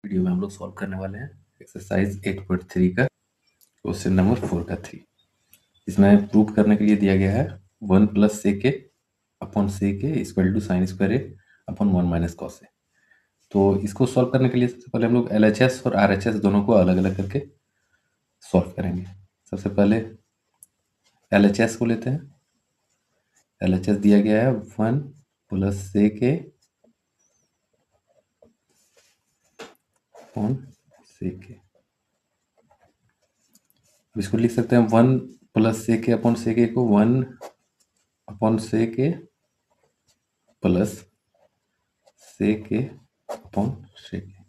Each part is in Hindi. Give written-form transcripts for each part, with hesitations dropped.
वीडियो में हम लोग सॉल्व करने वाले हैं एक्सरसाइज 8.3 का क्वेश्चन नंबर 4 का 3। इसमें प्रूव करने के लिए दिया गया है 1 plus sec A upon sec A equal to sine square A upon 1 minus cos A. तो इसको सॉल्व करने के लिए सबसे पहले हम लोग LHS और RHS दोनों को अलग अलग करके सॉल्व करेंगे। सबसे पहले LHS को लेते हैं। LHS दिया गया है 1 plus sec A upon sec ए। इसको लिख सकते हैं 1 plus sec A upon sec ए को 1 upon sec A plus sec A upon sec ए।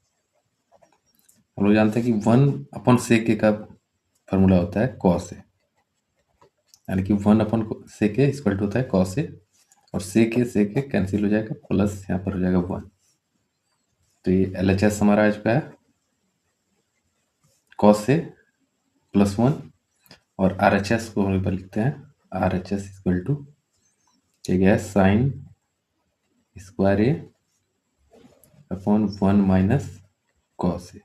हम लोग जानते हैं कि 1 अपॉन सेक ए का फॉर्मूला होता है कॉस ए, यानी कि 1 upon sec A equal to होता है कॉस ए, और सेक ए कैंसिल हो जाएगा, प्लस यहाँ पर हो जाएगा 1। तो ये LHS हमारा आ चुका है कॉस ए प्लस 1, और RHS को हम लोग लिखते हैं RHS इक्वल टू क्या गया है sign square A upon 1 minus cos ए।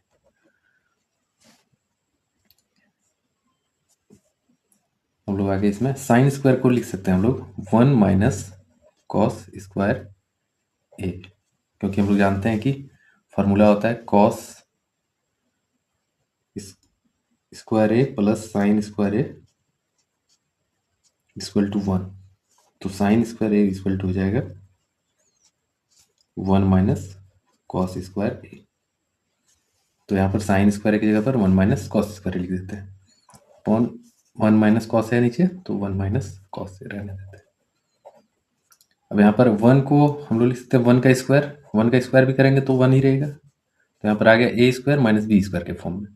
हम लोग आगे इसमें साइन स्क्वायर को लिख सकते हैं हम लोग 1 माइनस कॉस स्क्वायर ए, क्योंकि हम लोग जानते हैं कि फॉर्मूला होता है cos square A plus sine square A equal to 1। तो sine square A equal to हो जाएगा 1 माइनस कॉस स्क्वायर ए। तो यहाँ पर साइन स्क्वायर की जगह पर 1 माइनस कॉस स्क्वायर लिख देते हैं अपॉन 1 माइनस कॉस है नीचे, तो 1 माइनस कॉस रहने देते हैं। अब यहाँ पर 1 को हम लोग लिख सकते हैं 1 का स्क्वायर भी करेंगे तो 1 ही रहेगा। तो यहाँ पर आ गया ए स्क्वायर माइनस बी स्क्वायर के फॉर्म में।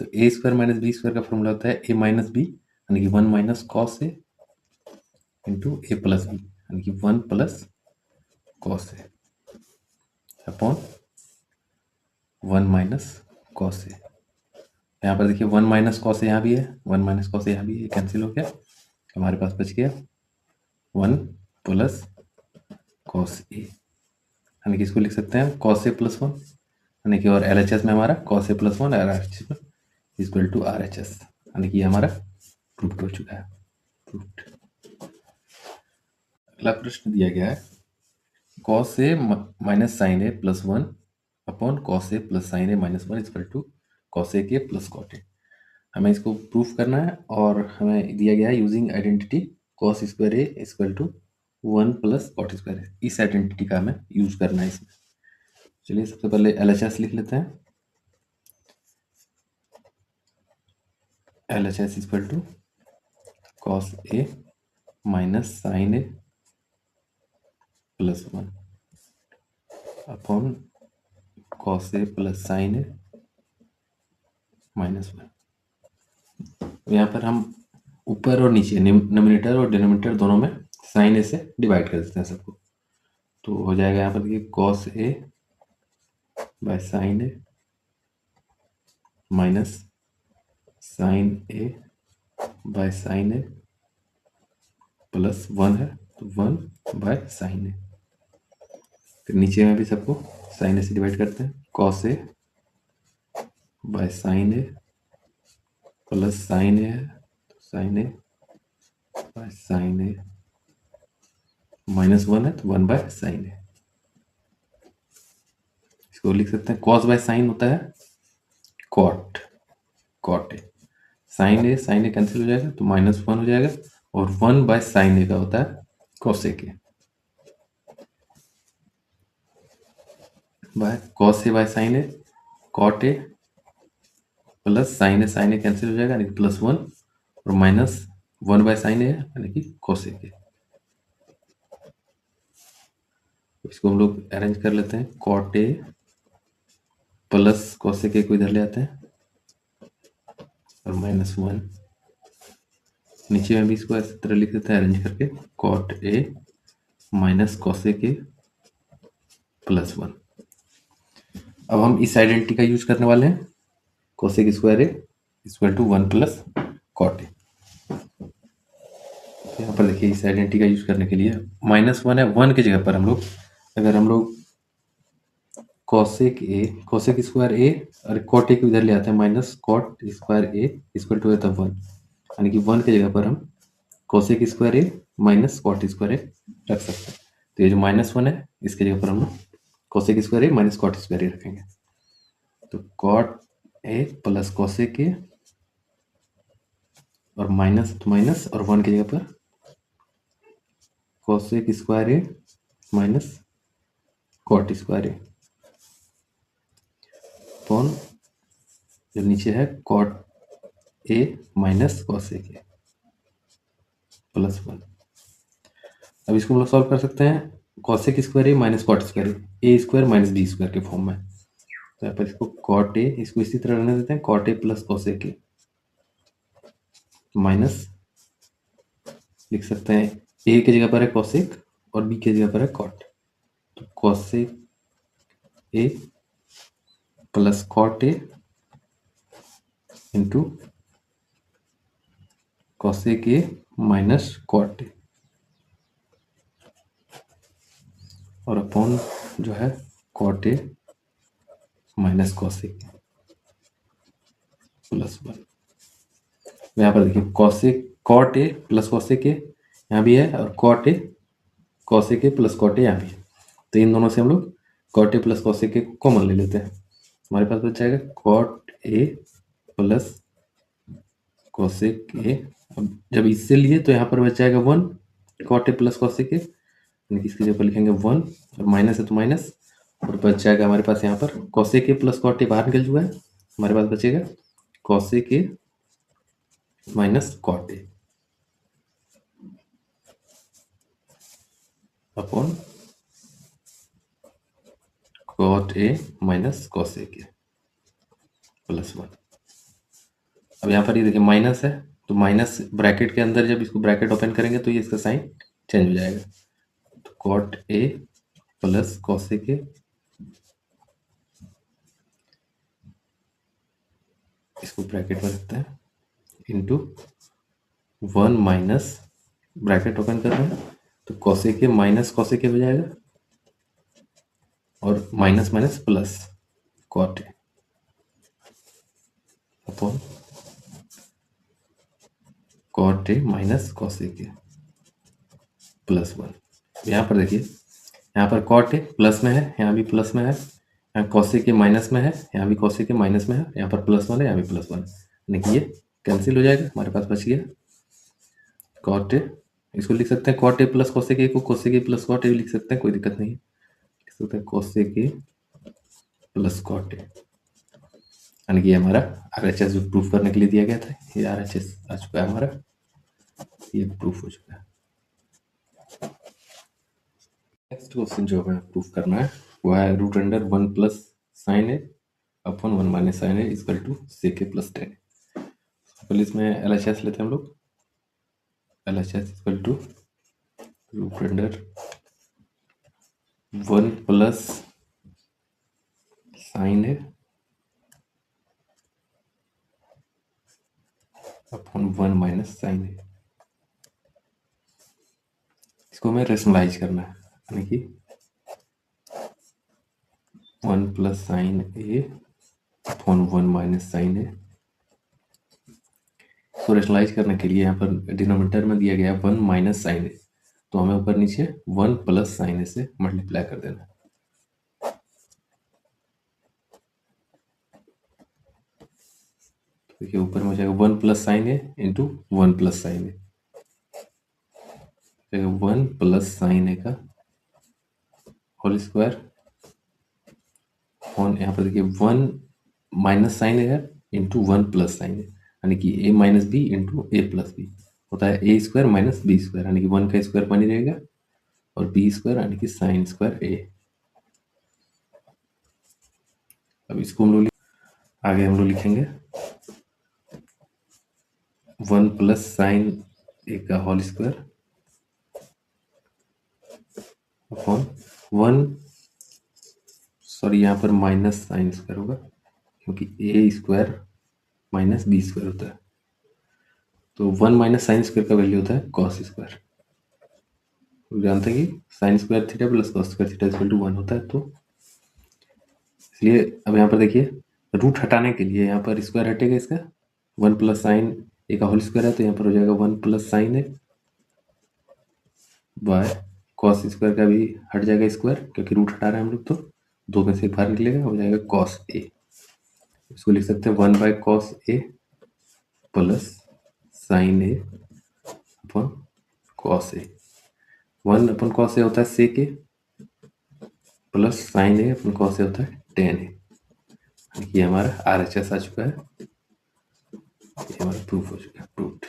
तो ए स्क्वायर माइनस बी स्क्वायर का फॉर्मूला होता है ए माइनस बी, यानी कि 1 minus cos A into A plus B, यानी कि 1 plus cos A upon 1 minus cos ए। यहाँ पर देखिए 1 माइनस कॉस ए यहाँ भी है, 1 माइनस कॉस ए यहाँ भी है, कैंसिल हो गया, हमारे पास बच गया 1 प्लस कॉस ए, यानी कि इसको लिख सकते हैं कॉस ए प्लस 1, यानी कि और LHS में हमारा कॉस ए प्लस 1 RHS में इक्वल टू RHS, यानी कि हमारा प्रूफ हो चुका है। प्रूफ्ड। अगला प्रश्न दिया गया है cos A minus sine A plus 1 upon cos A plus sine A minus 1 equal to cos A के प्लस कॉट ए। हमें इसको प्रूफ करना है और हमें दिया गया है using identity cos square A equal to 1 plus cot square A. इस आइडेंटिटी का हमें यूज करना है इसमें। चलिए सबसे पहले LHS लिख लेते हैं। LHS equal to cos A minus sine A plus 1 upon cos A plus sine A minus 1। यहाँ पर हम ऊपर और नीचे नोमिनेटर और डिनोमिनेटर दोनों में साइन ए से डिवाइड कर देते हैं सबको। तो हो जाएगा यहाँ पर देखिए cos A by sine A minus sine A by sine A plus 1 है, तो 1 बाय साइन ए। फिर नीचे में भी सबको साइन ए से डिवाइड करते हैं, cos A by sine A plus sine A है, तो sine A by sine A minus 1 है, तो 1 बाय साइन ए। इसको लिख सकते हैं कॉस बाय साइन होता है cot, cot A. Sine A cancel हो जाएगा, तो माइनस 1 हो जाएगा, और 1 बाय साइन ए का होता है cosec A. By cos A by sine A, cot A plus sine A cancel हो जाएगा, यानी कि प्लस 1, और माइनस 1 बाय साइन ए यानी कि कॉसेक ए। इसको हम लोग अरेंज कर लेते हैं, cot A plus cosec A को इधर ले आते हैं और माइनस 1, नीचे में भी इसको इस तरह लिख देते हैं अरेंज करके, cot A minus cosec A plus 1। अब हम इस आइडेंटिटी का यूज करने वाले हैं, cosec square A equal to 1 plus cot A. यहाँ पर देखिए इस आइडेंटिटी का यूज करने के लिए -1 है, 1 की जगह पर हम लोग अगर हम लोग cosec A, cosec square A और कॉट ए को इधर ले आते हैं, minus cot square A equal to होता है 1, यानी कि 1 की जगह पर हम cosec square A minus cot square ए रख सकते हैं। तो ये जो -1 है इसकी जगह पर हम cosec square A minus cot square A रखेंगे। तो cot A plus cosec A और माइनस तो माइनस और 1 की जगह पर cosec square A minus cot square A upon जो नीचे है cot A minus cosec A plus 1। अब इसको हम लोग सॉल्व कर सकते हैं cosec square A minus cot square A square minus B square के फॉर्म में। तो यहाँ पर इसको कॉट ए, इसको इसी तरह रहने देते हैं, cot A plus cosec A minus लिख सकते हैं ए की जगह पर है कोसेक और बी की जगह पर है कॉट। तो cosec A plus cot A into cosec A minus cot A और अपॉन जो है cot A minus cosec plus 1। यहाँ पर देखिए cosec cot A plus cosec A यहाँ भी है और cot A cosec A plus cot A यहाँ भी है। तो इन दोनों से हम लोग cot A plus cosec A को कॉमन ले लेते हैं। हमारे पास बच जाएगा कॉट ए प्लस कोसेक ए। अब जब इससे लिए तो यहाँ पर बच जाएगा 1 cot A plus cosec A, यानी कि इसकी जगह पर लिखेंगे 1 और माइनस है तो माइनस और बच जाएगा हमारे पास यहाँ पर cosec A plus cot A बाहर निकल चुका है। हमारे पास बचेगा cosec A minus cot A upon cot A minus cosec A plus 1। अब यहाँ पर ये देखिए माइनस है तो माइनस ब्रैकेट के अंदर जब इसको ब्रैकेट ओपन करेंगे तो ये इसका साइन चेंज हो जाएगा। तो cot A plus cosec A इसको ब्रैकेट में रखते हैं इंटू 1 माइनस ब्रैकेट ओपन कर रहे हैं तो cosec A minus cosec A हो जाएगा और minus minus plus cot A upon cot A minus cosec A plus 1। यहाँ पर देखिए यहाँ पर कॉट ए प्लस में है, यहाँ भी प्लस में है, यहाँ कोसेक ए माइनस में है, यहाँ भी कोसेक ए माइनस में है, यहाँ पर प्लस 1 है, यहाँ भी प्लस 1, यानी कि ये कैंसिल हो जाएगा। हमारे पास बच गया कॉट ए। इसको लिख सकते हैं cot A plus cosec A को cosec A plus cot A भी लिख सकते हैं, कोई दिक्कत नहीं है। लिख सकते हैं cosec A plus cot A, यानी कि हमारा RHS जो प्रूफ करने के लिए दिया गया था ये RHS आ चुका है हमारा, ये प्रूफ हो चुका है। नेक्स्ट क्वेश्चन जो हमें प्रूफ करना है वो है root under 1 plus sine A upon 1 minus sine A equal to sec A plus 10। पहले इसमें LHS लेते हैं हम लोग। LHS equal to root under 1 plus sine A upon 1 minus sine A. इसको हमें रेशनलाइज करना है, यानी कि 1 plus sine A upon 1 minus sine A. इसको रेशनलाइज करने के लिए यहाँ पर डिनोमिनेटर में दिया गया है 1 माइनस साइन ए, तो हमें ऊपर नीचे 1 प्लस साइन ए से मल्टीप्लाई कर देना है। देखिए ऊपर में हो जाएगा 1 प्लस साइन ए इंटू 1 प्लस साइन ए, 1 प्लस साइन ए का होल स्क्वायर ऑन यहाँ पर देखिए 1 माइनस साइन ए है इंटू 1 प्लस साइन ए, यानी कि a minus B into A plus B होता है A square minus B square, यानी कि 1 का स्क्वायर बनी रहेगा और बी स्क्वायर यानी कि साइन स्क्वायर ए। अब इसको हम लोग आगे हम लोग लिखेंगे 1 प्लस साइन ए का होल स्क्वायर अपॉन 1 सॉरी यहाँ पर माइनस साइन स्क्वायर होगा क्योंकि A square minus B square होता है। तो 1 माइनस साइन स्क्वायर का वैल्यू होता है कॉस स्क्वायर। जानते हैं कि sine square theta plus cos square theta equal to 1 होता है। तो इसलिए अब यहाँ पर देखिए, रूट हटाने के लिए यहाँ पर स्क्वायर हटेगा इसका, 1 प्लस साइन ए का होल स्क्वायर है, तो यहाँ पर हो जाएगा 1 plus sine A by cos square का भी हट जाएगा स्क्वायर, क्योंकि रूट हटा रहे हैं हम लोग, तो 2 में से बाहर निकलेगा, हो जाएगा कॉस ए। इसको लिख सकते हैं 1 by cos A plus sine A upon cos A. 1 upon cos A होता है sec A, plus sine A upon cos A होता है टेन ए। ये हमारा RHS आ चुका है, ये हमारा प्रूफ हो चुका है, प्रूफ।